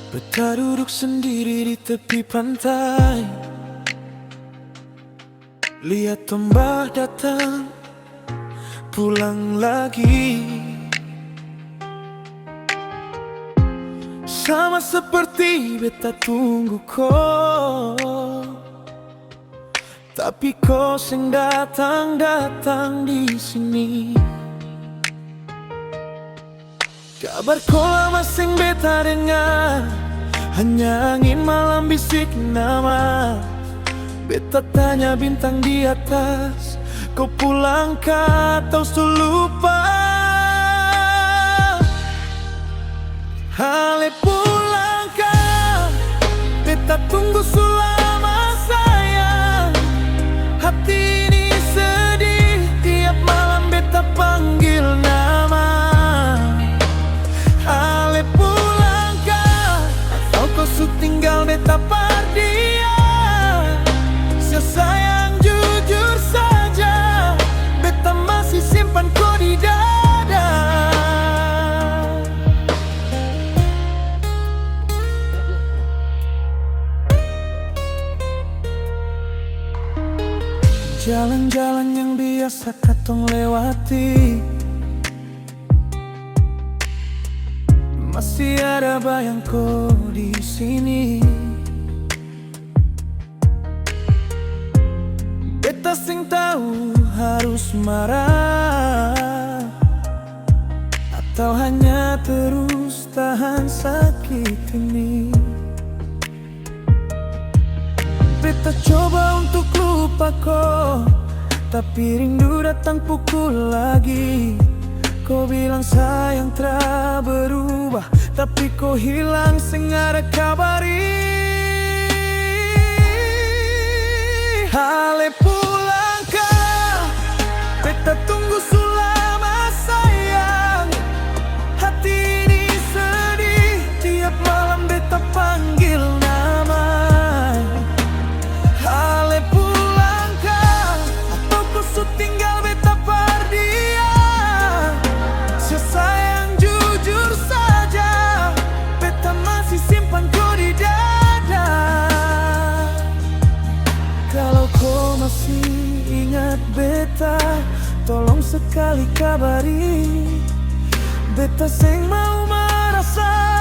Beta duduk sendiri di tepi pantai, lihat ombak datang, pulang lagi. Sama seperti beta tunggu kau, tapi kau seng datang di sini. Kabar kau lama seng beta dengar, hanya angin malam bisik nama. Beta tanya bintang di atas, kau pulangkah atau sudah lupa? Ale pulangkah, beta tunggu selama sayang. Hati ini sedih, tiap malam beta panggil nama. Ale pulangkah, atau kau su tinggal beta pardia. Sayang jujur saja, beta masih simpan kau di dada. Jalan-jalan yang biasa katong lewati, masih ada bayang kau di sini. Beta sing tahu harus marah atau hanya terus tahan sakit ini. Beta coba untuk lupa kau, tapi rindu datang pukul lagi. Kau bilang sayang telah berubah, tapi kau hilang sing ada kabari. Ale pulangkah, beta tunggu selama sayang. Hati ini sedih, tiap malam beta panggil nama. Ale pulangkah, atau kau su tinggal beta pardia. Sayang jujur saja, beta masih simpan kau di dada. Kalau kau masih ingat beta, tolong sekali kabari. Beta seng mau merasa